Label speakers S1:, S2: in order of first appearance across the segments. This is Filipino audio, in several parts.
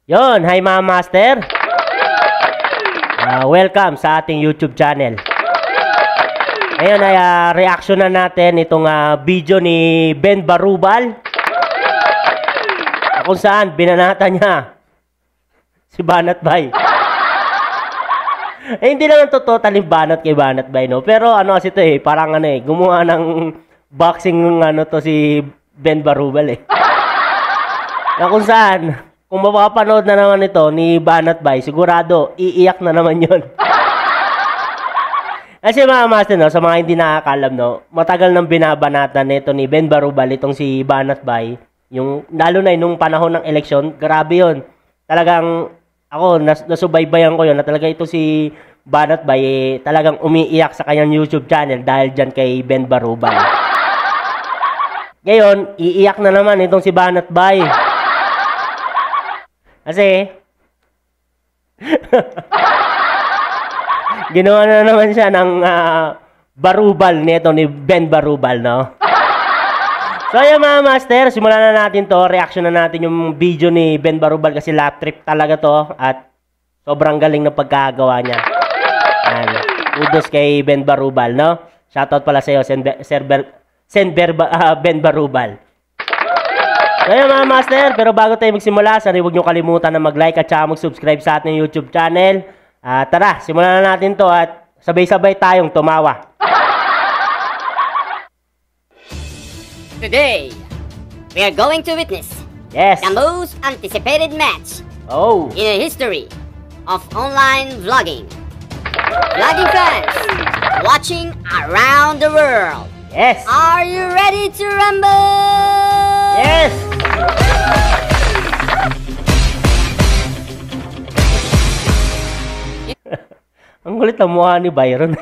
S1: Yon, hi mga master. Welcome sa ating YouTube channel. Ngayon ay reaction na natin itong video ni Ben Barubal. Kung saan binanata niya si Banat Bay. Hindi naman to totally banat kay Banat Bay, no? Pero ano kasi ito parang gumawa ng boxing to si Ben Barubal Na kung saan, kung mapapanood na naman ito ni Banat Bay, sigurado, iiyak na naman yun. Kasi mga master, no, sa mga hindi nakakalam, no, matagal nang binabanatan nito ni Ben Barubal, itong si Banat Bay, lalo na nung panahon ng eleksyon, grabe yun. Talagang, ako, nasubaybayan ko yun, na talaga ito si Banat Bay, talagang umiiyak sa kanyang YouTube channel dahil dyan kay Ben Barubal. Ngayon, iiyak na naman itong si Banat Bay. Kasi, ginawa na naman siya ng Barubal nito ni Ben Barubal, no? So, ayan mga master, simulan na natin to. Reaction na natin yung video ni Ben Barubal kasi lap trip talaga to at sobrang galing na pagkagawa niya. Ayan. Kudos kay Ben Barubal, no? Shoutout pala sa iyo, Ben Barubal. So yun mga master, pero bago tayo magsimula, sana huwag nyo kalimutan na mag-like at saka mag-subscribe sa ating YouTube channel. Tara, simulan na natin to at sabay-sabay tayong tumawa.
S2: Today, we are going to witness the most anticipated match in the history of online vlogging. Vlogging fans watching around the world.
S1: Yes!
S2: Are you ready to rumble?
S1: Yes! Ang kulit ang mukha ni Byron.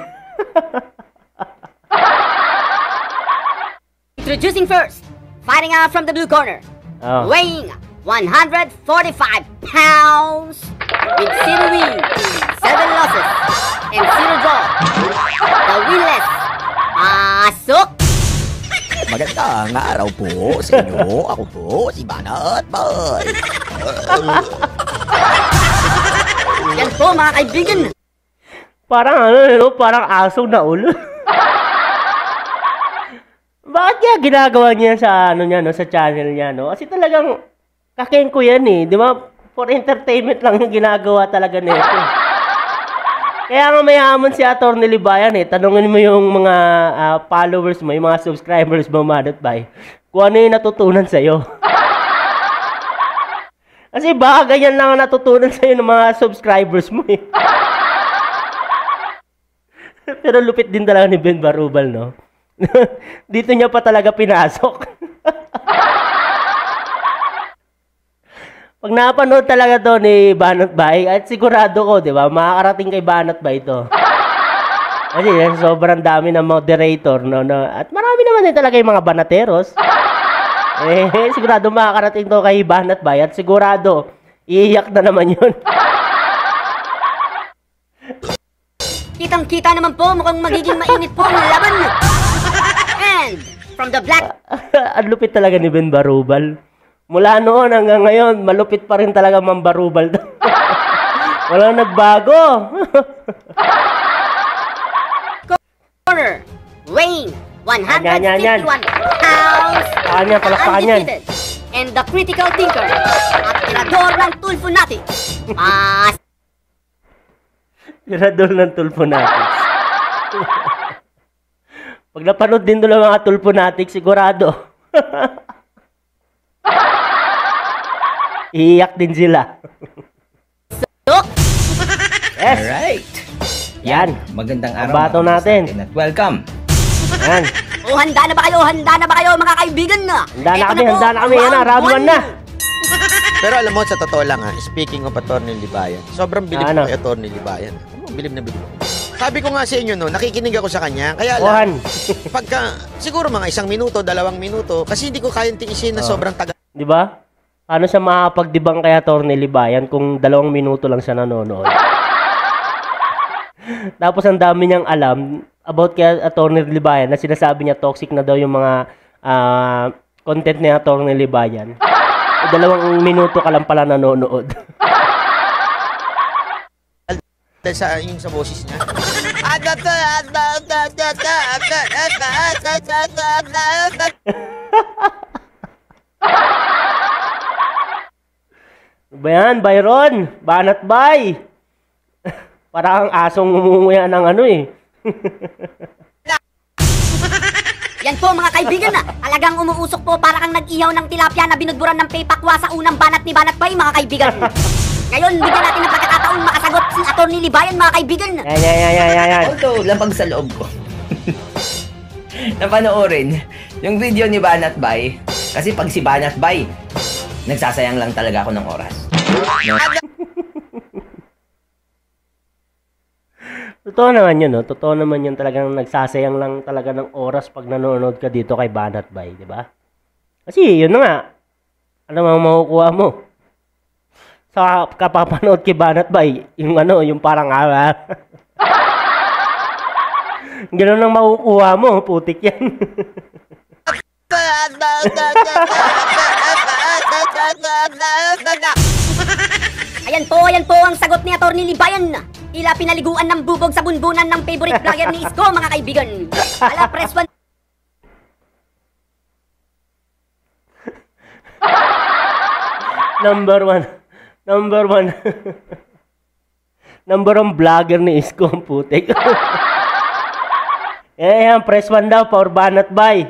S2: Introducing first, fighting out from the blue corner, weighing 145 pounds, with 0 wins, 7 losses, and 0 draw. The winless, Asok!
S3: Magandang araw po sa inyo. Ako po si Banat Bay.
S2: Yan po mga kaibigan.
S1: Parang parang asong na ulo. Bakit kaya ginagawa niya sa sa channel niya, no? Kasi talagang kakengko yan di ba? For entertainment lang yung ginagawa talaga nito. Kaya nga mayaman si Atty. Libayan tanungin mo yung mga followers mo, yung mga subscribers mo, Banat Bay, kung ano yung natutunan sa'yo. Kasi baka ganyan lang ang natutunan sa'yo ng mga subscribers mo Pero lupit din talaga ni Ben Barubal, no? Dito niya pa talaga pinasok. Pag napanood talaga to ni Banat Bay, at sigurado ko, di ba, makakarating kay Banat Bay to. Kasi sobrang dami ng moderator, no? At marami naman din talaga yung mga banateros. Sigurado makakarating to kay Banat Bay, at sigurado, iiyak na naman yun.
S2: Kitang-kita naman po, mukhang magiging mainit po ang laban. And from the black...
S1: Ang lupit talaga ni Ben Barubal. Mula noon hanggang ngayon, malupit pa rin talaga Mang Barubal. Walang nagbago.
S2: Corner, weighing 151 pounds, undefeated, and the critical thinker at tirador ng tulfo natin.
S1: Tirador ng tulfo natin. Pag napanood din doon ang mga tulfo natin, sigurado. Iiyak din sila. Yes.
S3: Alright.
S1: Yan.
S3: Magandang araw.
S1: Bato natin.
S3: At welcome.
S1: Yan.
S2: Handa na ba kayo? Handa na ba kayo mga kaibigan na?
S1: Handa na kami. Yan na, round 1 na.
S4: Pero alam mo, sa totoo lang speaking of Atty. Libayan, sobrang bilib ko kay Atty. Libayan. Bilib na bilib. Sabi ko nga sa inyo, nakikinig ako sa kanya. Kaya lang, pagka, siguro mga 1 minuto, 2 minuto, kasi hindi ko kayang tiisin na sobrang tagal.
S1: Di ba? Paano siya makapagdibang kay Atty. Libayan kung 2 minuto lang siya nanonood? Tapos ang dami niyang alam about kay Atty. Libayan na sinasabi niya toxic na daw yung mga content ni Atty. Libayan. 2 minuto ka lang pala nanonood.
S4: Sa yung sa boses niya.
S1: Ba yan, Byron? Banat bay. Parang asong ngumunguya ng ano eh.
S2: Yan po mga kaibigan na. Talagang umuusok po para kang nag-ihaw ng tilapia na binudburan ng paypakwa sa unang banat ni Banat Bay mga kaibigan. Ngayon, bigyan natin ng pagkakataon makasagot si Atty. Libayan mga kaibigan.
S1: Yan.
S5: Although, lapag sa loob ko. Napanoorin yung video ni Banat Bay. Kasi pag si Banat Bay, nagsasayang lang talaga ako ng oras. No?
S1: Totoo naman yun, no? Totoo naman yun, talagang nagsasayang lang talaga ng oras pag nanonood ka dito kay Banat Bay, di ba? Kasi yun na nga, ano mga makukuha mo? Sa kapapanood kay Banat Bay, yung ano, yung parang gano'n ang makukuha mo, putik yan.
S2: Ayan po ang sagot ni Atty. Libayan. Tila pinaliguan ng bubog sa bunbunan ng favorite vlogger ni Isko, mga kaibigan. Ala, press 1.
S1: Number one. Number 1 vlogger ni Isko, putik. Yan, press 1 daw for Banat Bay.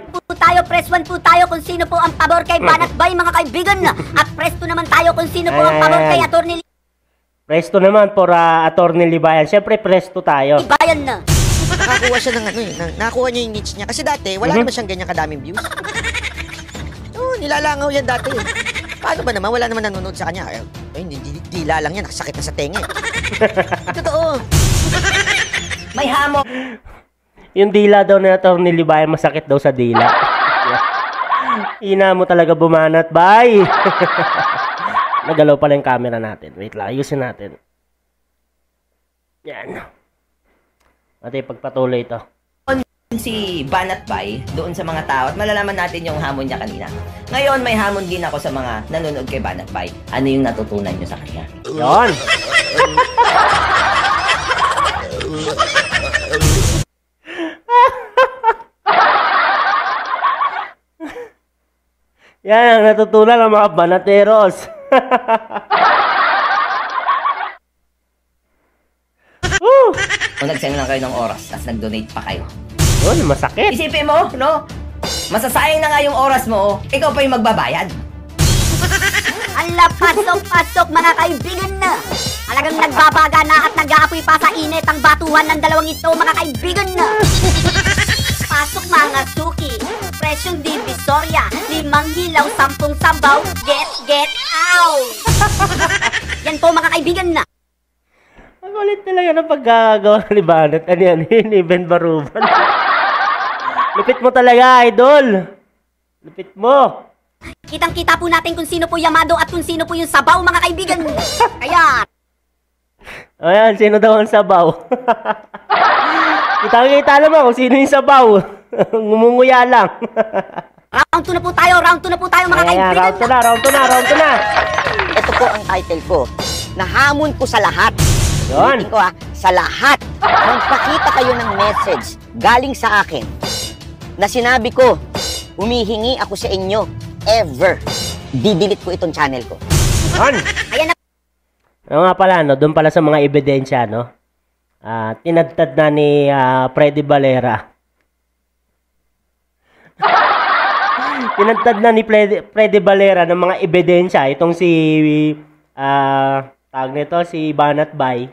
S2: Press 1 po tayo kung sino po ang pabor kay Banat Bay, mga kaibigan. At press 2 naman tayo kung sino po ang pabor kay Atty.
S1: Press 2 naman for Atty. Libayan. Siyempre, press 2 tayo.
S2: Libayan na.
S4: Nakakuha siya ng ano eh. Nakakuha niya yung niche niya. Kasi dati, wala naman siyang ganyan kadaming views. Nilalangaw yan dati eh. Paano ba naman? Wala naman nanonood sa kanya. Dila lang yan. Nakasakit na sa tenga eh. Totoo.
S5: May hamon.
S1: Yung dila daw na Atty. Libayan, masakit daw sa dila. Ina mo talaga Banat Bay. Nagalaw pala yung camera natin. Wait lang, ayusin natin. Yan. Ate, pagpatuloy ito.
S5: Si Banat Bay doon sa mga tao at malalaman natin yung hamon niya kanina. Ngayon, may hamon din ako sa mga nanonood kay Banat Bay. Ano yung natutunan nyo sa kanya?
S1: Yon. Yan ang natutunan ng mga banateros.
S5: Kung nagsayang lang kayo ng oras, tapos nag-donate pa kayo.
S1: Yun, masakit.
S5: Isipin mo, no? Masasayang na nga yung oras mo, ikaw pa yung magbabayad.
S2: Ala, pasok, mga kaibigan na. Talagang nagbabaga na at nag-aapoy pa sa init ang batuhan ng dalawang ito, mga kaibigan na. Pasok mga suki, presyong divisorya, 5 hilaw, 10 sabaw, get out! Yan po mga kaibigan na.
S1: Ang ulit talaga ng paggagawa ni Banat. Ano yan? Even Baruban. Lupit mo talaga, idol. Lupit mo.
S2: Kitang-kita po natin kung sino po Yamado at kung sino po yung sabaw, mga kaibigan. Kaya...
S1: Ayan, sino daw ang sabaw? Kitang-kita naman kung sino yung sabaw. Ngumunguya lang.
S2: Round 2 na po tayo, mga kaibigan.
S1: Round 2 na.
S6: Ito po ang title ko. Nahamon ko sa lahat.
S1: Yun.
S6: Ulitin ko sa lahat. Magpakita kayo ng message galing sa akin na sinabi ko, humihingi ako sa inyo, ever. Didelete ko itong channel ko.
S1: Yun.
S2: Ayan na.
S1: Ano nga pala, no? Doon pala sa mga ebidensya, no? Tinadtad na ni Freddy Valera. Tinadtad na ni Freddy Valera ng mga ebidensya. Itong si, tawag nito, si Banat Bay.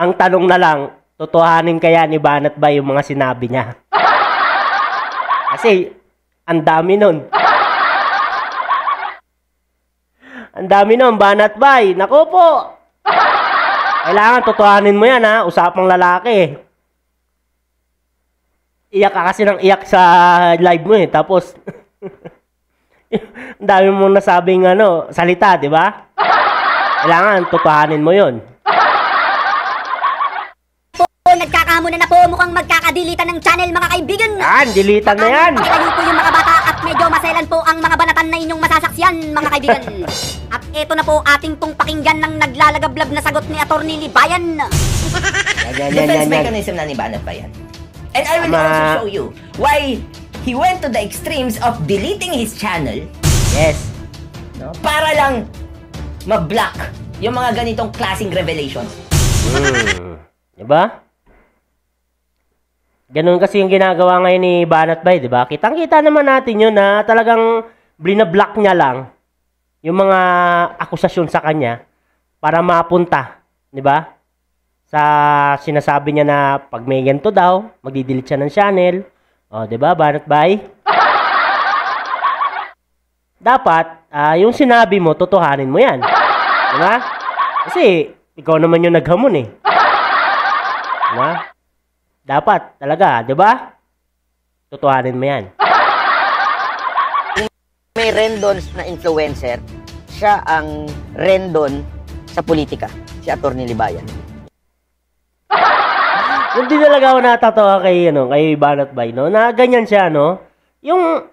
S1: Ang tanong na lang, totohanin kaya ni Banat Bay yung mga sinabi niya? Kasi, ang dami nun. Ang dami nun, Banat Bay. Naku po! Kailangan totohanin mo yan, ha? Usapang lalaki. Iyak ka kasi ng iyak sa live mo, eh. Tapos, ang dami mong nasabing salita, di ba? Kailangan totohanin mo yon.
S2: Nagkakahamon na po, mukhang magkakadilitan ng channel, mga kaibigan.
S1: Yan, dilitan na yan.
S2: Pakilayo po yung mga bata at medyo maselan po ang mga banat yan, mga kaibigan. At eto na po ating pong pakinggan ng naglalagablab na sagot ni Atty. Libayan.
S5: Defense mechanism na ni Banat Bay yan. And I will also show you why he went to the extremes of deleting his channel.
S1: Yes.
S5: No? Para lang ma-block yung mga ganitong klaseng revelations.
S1: Diba? Ganun kasi yung ginagawa ngayon ni Banat Bay, diba? Kitang-kita naman natin yun na talagang blina-block niya lang yung mga akusasyon sa kanya para mapunta, diba? Sa sinasabi niya na pag may ganito daw, magdi-delete siya ng channel. O, diba, Banat Bay? Dapat, yung sinabi mo, totohanin mo yan. Diba? Kasi, ikaw naman yung naghamon eh. Diba? Dapat, talaga, di ba? Tutuhanin mo yan.
S6: May Rendon na influencer, siya ang Rendon sa politika, si Atty. Libayan.
S1: Hindi talaga ako natatawa kay Banat Bay, no? Na ganyan siya, no? Yung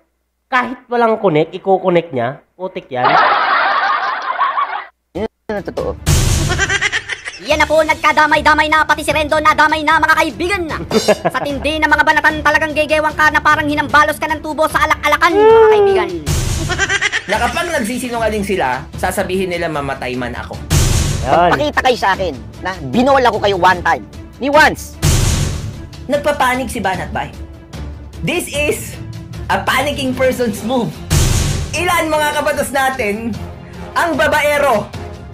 S1: kahit walang connect, i-connect niya, putik yan.
S6: Yun ang totoo.
S2: Yan na po, nagkadamay-damay na, pati si Rendon na damay na, mga kaibigan. Sa tindi ng mga banatan, talagang gegewang ka na parang hinambalos ka ng tubo sa alak-alakan, mga kaibigan.
S5: Na kapag nagsisinungaling sila, sasabihin nila mamatay man ako.
S6: Magpakita kayo sa akin na binola ko kayo one time. Ni once.
S5: Nagpapanik si Banat Bay. This is a panicking person's move. Ilan mga kabatas natin ang babaero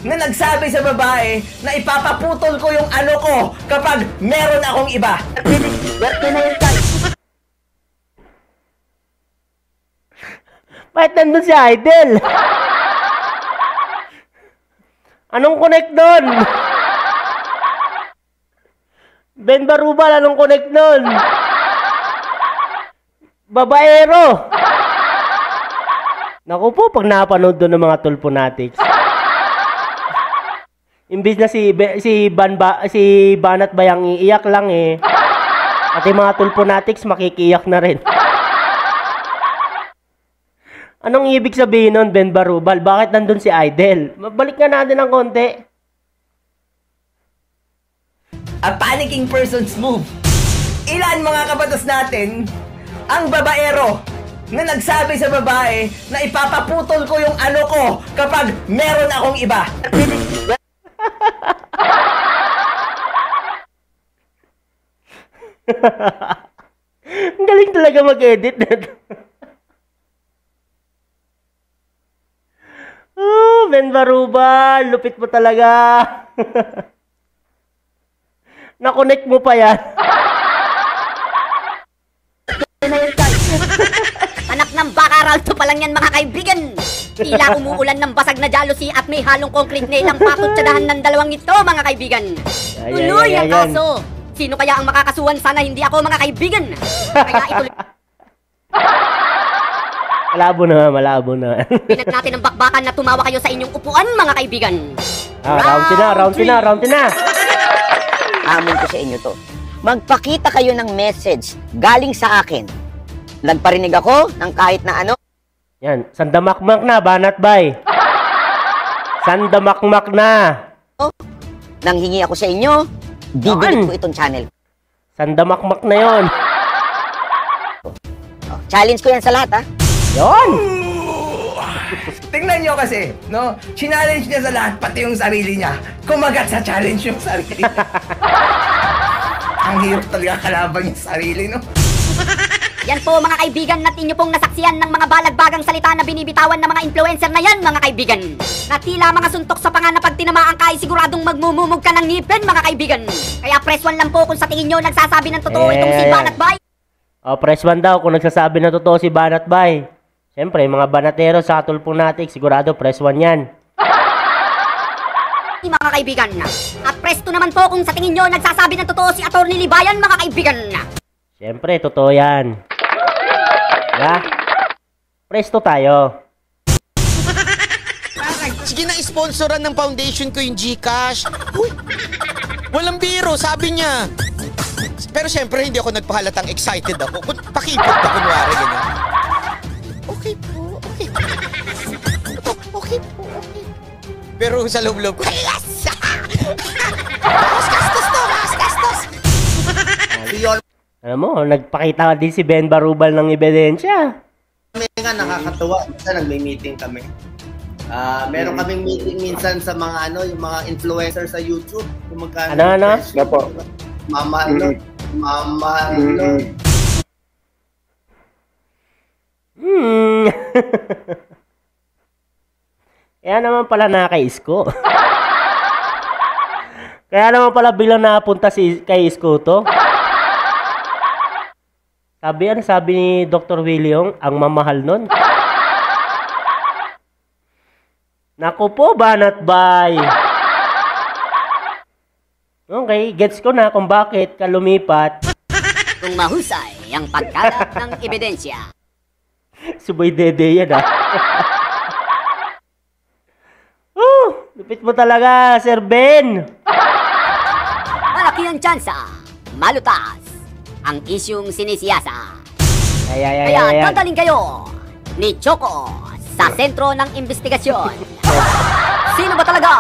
S5: na nagsabi sa babae na ipapaputol ko yung ano ko kapag meron akong iba.
S1: Bakit nandun si Idol? Anong connect doon? Ben Barubal, anong connect doon? Babaero! Naku po, pag napanood doon ng mga Tulponatics. Imbis na si Banat Bay ang iiyak lang eh. Pati mga Tulponatics makikiyak na rin. Anong ibig sabihin nun, Ben Barubal? Bakit nandun si Idol? Balik nga natin ng konti.
S5: A panicking person's move. Ilan mga kabatas natin ang babaero na nagsabi sa babae na ipapaputol ko yung ano ko kapag meron akong iba.
S1: Ang galing talaga mag-edit nito. Oh, Ben Barubal, lupit mo talaga. Na-connect mo pa yan.
S2: Anak ng bakaral to pa lang yan, mga kaibigan. Tila umuulan ng basag na jealousy at may halong concrete na ilang patutsadahan ng dalawang ito, mga kaibigan. Tuloy ang kaso. Sino kaya ang makakasuhan? Sana hindi ako, mga kaibigan. Kaya ituloy.
S1: Malabo na.
S2: Pinat natin ang bakbakan na tumawa kayo sa inyong upuan, mga kaibigan.
S1: Round 10 na.
S6: Amin ko sa inyo to. Magpakita kayo ng message galing sa akin. Nagparinig ako ng kahit na ano.
S1: Yan, sandamakmak na, Banat Bay. Sandamakmak na.
S6: Nang hingi ako sa inyo, didelete ko itong channel.
S1: Sandamakmak na yon.
S6: Challenge ko yan sa lahat, ha?
S1: Yon!
S5: Tingnan nyo kasi, no? Challenge niya sa lahat, pati yung sarili niya. Kumagat sa challenge yung sarili niya. Ang hirap talaga kalaban yung sarili, no?
S2: Yan po, mga kaibigan, at inyo pong nasaksiyan ng mga balagbagang salita na binibitawan ng mga influencer na yan, mga kaibigan. Na tila mga suntok sa panga na pag tinamaan ka ay siguradong magmumumog ka ng ngipin, mga kaibigan. Kaya press 1 lang po kung sa tingin nyo nagsasabi ng totoo itong si Banat Bay.
S1: Press 1 daw kung nagsasabi ng totoo si Banat Bay. Siyempre, mga banatero sa Tulponatics, sigurado press 1 yan.
S2: Mga kaibigan. At press 2 naman po kung sa tingin nyo nagsasabi ng totoo si Atty. Libayan, mga kaibigan.
S1: Siyempre, totoo yan. Yeah? Press 2 tayo.
S4: Sige na, sponsoran ng foundation ko yung GCash. Uy, walang biro, sabi niya. Pero siyempre, hindi ako nagpahalatang excited ako. Pakipot na kunwari, ganyan. Okay po, okay. Pero sa loob-loob ko, yes! Gastos to, gastos!
S1: Alam mo, nagpakita din si Ben Barubal ng ebidensya.
S7: Kami nga nakakatuwa. Minsan nagme-meeting kami. Meron kaming meeting minsan sa mga yung mga influencer sa YouTube. Kung magkano.
S1: Ano?
S7: Mama.
S1: Kaya naman pala nakaka-isko. Kaya naman pala bilang napunta kay Isko to. Sabi ni Dr. William, ang mamahal nun. Naku po, Banat Bay. Okay, gets ko na kung bakit ka lumipat.
S2: Kung mahusay ang pagkalat ng ebidensya.
S1: Subay dede yan lupit mo talaga, Sir Ben.
S2: Malaki ang tsansa, malutas ang isyong sinisiyasa. Kaya dadaling kayo ni Choco sa sentro ng investigasyon. Sino ba talaga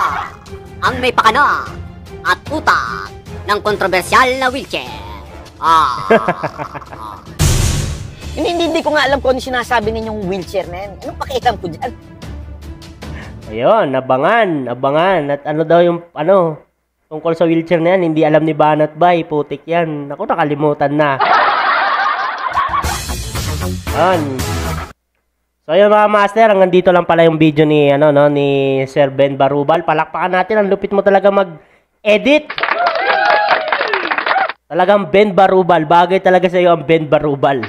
S2: ang may pakana at utak ng kontrobersyal na wheelchair?
S6: Hindi ko nga alam kung ano sinasabi ninyong wheelchair na yan. Anong pakialam ko dyan?
S1: Ayun, abangan. At ano daw yung, tungkol sa wheelchair na yan, hindi alam ni Banat Bay, putik yan. Naku, nakalimutan na. So yun mga master, hanggang dito lang pala yung video ni, ni Sir Ben Barubal. Palakpakan natin, ang lupit mo talaga mag-edit. Talagang Ben Barubal, bagay talaga sa iyo ang Ben Barubal.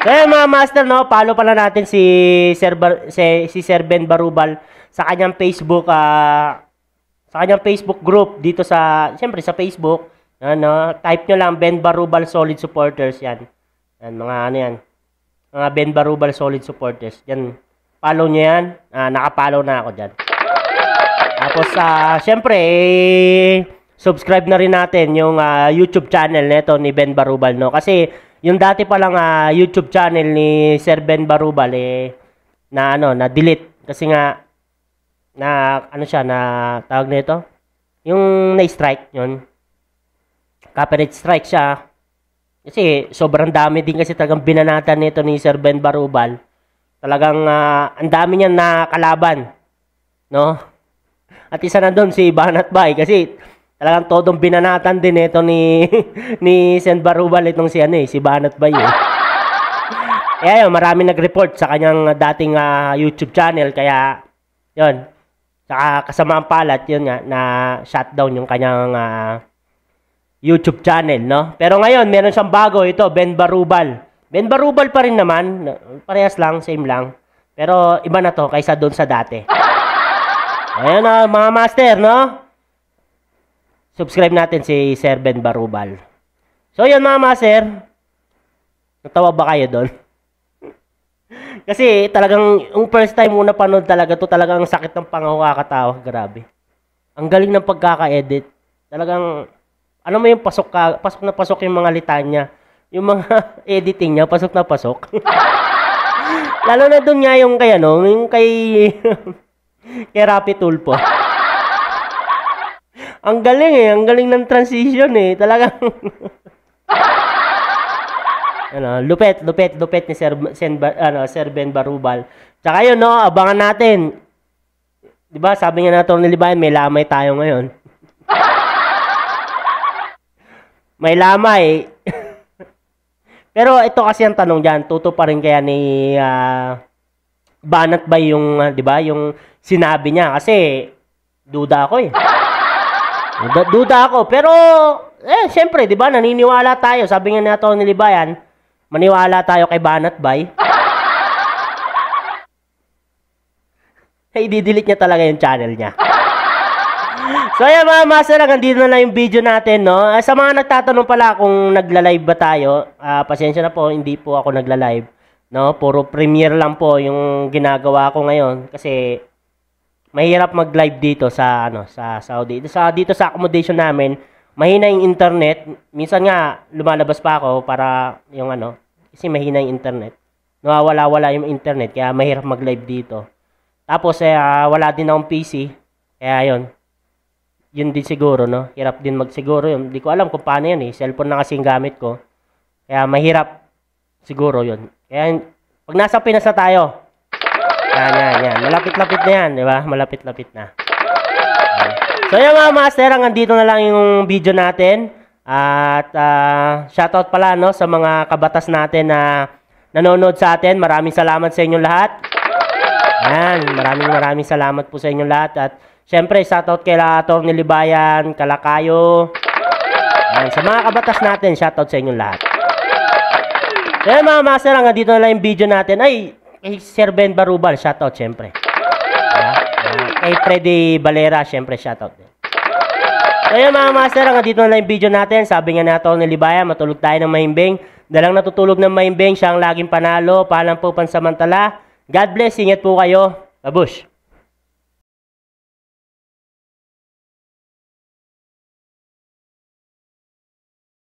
S1: So yun mga master, follow pala natin si Sir Ben Barubal sa kanyang Facebook, group dito siyempre sa Facebook. Type nyo lang Ben Barubal Solid Supporters yan. Yan, mga Ben Barubal Solid Supporters. Yan, follow nyo yan. Nakapollow na ako dyan. Tapos, siyempre, subscribe na rin natin yung YouTube channel nito ni Ben Barubal, no? Kasi, yung dati pa lang YouTube channel ni Sir Ben Barubal, na-delete. Kasi nga, tawag nito? Yung na-strike, yun. Copyright strike siya. Kasi sobrang dami din kasi talagang binanatan nito ni Sir Ben Barubal. Talagang ang dami niyang nakalaban, no? At isa na doon si Banat Bay kasi talagang todong binanatan din ito ni Sir Barubal itong si Banat Bay. Kaya yun, marami nag-report sa kanyang dating YouTube channel kaya yun. Saka kasamaang palat yun nga na shutdown yung kanyang YouTube channel, no? Pero ngayon, meron siyang bago ito, Ben Barubal. Ben Barubal pa rin naman. Parehas lang, same lang. Pero iba na to kaysa doon sa dati. Ayan na, mga master, no? Subscribe natin si Sir Ben Barubal. So, yun mga master. Natawa ba kayo doon? Kasi talagang, yung first time muna panood talaga, to talagang sakit ng pangaw kakatawa. Grabe. Ang galing ng pagkaka-edit. Talagang, mo yung pasok na pasok yung mga litanya. Yung mga editing niya, pasok na pasok. Lalo na doon nga yung kay, yung kay Rapi Tulpo. Ang galing ng transition talagang lupet ni Sir Ben Barubal. Tsaka yun, abangan natin. 'Di ba? Sabi nga natin ni Libayan, may lamay tayo ngayon. May lamay. Pero ito kasi ang tanong diyan, tuto pa rin kaya ni Banat ba yung 'di ba, yung sinabi niya kasi duda ako Duda ako, pero syempre, 'di ba, naniniwala tayo. Sabi nga nato ni Libayan, maniwala tayo kay Banat Bay. I-delete niya talaga yung channel niya. So ayan mga master, hanggang na lang yung video natin, no? Sa mga nagtatanong pala kung nagla-live ba tayo, pasensya na po, hindi po ako nagla-live, no? Puro premiere lang po yung ginagawa ko ngayon kasi mahirap mag-live dito sa sa Saudi. Dito sa accommodation namin, mahina yung internet. Minsan nga lumalabas pa ako para yung kasi mahina yung internet. Nawawala-wala yung internet kaya mahirap mag-live dito. Tapos, wala din akong PC. Kaya yun. Yun din siguro, no? Hirap din magsiguro yun. Hindi ko alam kung paano yun, eh. Cellphone na kasing gamit ko. Kaya mahirap siguro yun. Kaya, pag nasa Pinas na tayo, yan. Malapit-lapit na yan, di ba? Malapit-lapit na. So, yan mga master, hanggang dito na lang yung video natin. At, shoutout pala, no? Sa mga kabatas natin na nanonood sa atin. Maraming salamat sa inyong lahat. Yan, maraming salamat po sa inyong lahat. At syempre, shoutout kay Atty. Libayan, Kalakayo. Yan, sa mga kabatas natin, shoutout sa inyong lahat. So yan mga master, hanggang dito na lang yung video natin. Ay, kay Sir Ben Barubal, shoutout syempre. Kay Freddy Valera, syempre shoutout din. So yan mga master, hanggang dito na lang yung video natin. Sabi nga na Atty. Libayan, matulog tayo ng mahimbing. Dalang natutulog ng mahimbing, siya ang laging panalo. Paalam po pansamantala. God bless, ingat po kayo. Babush!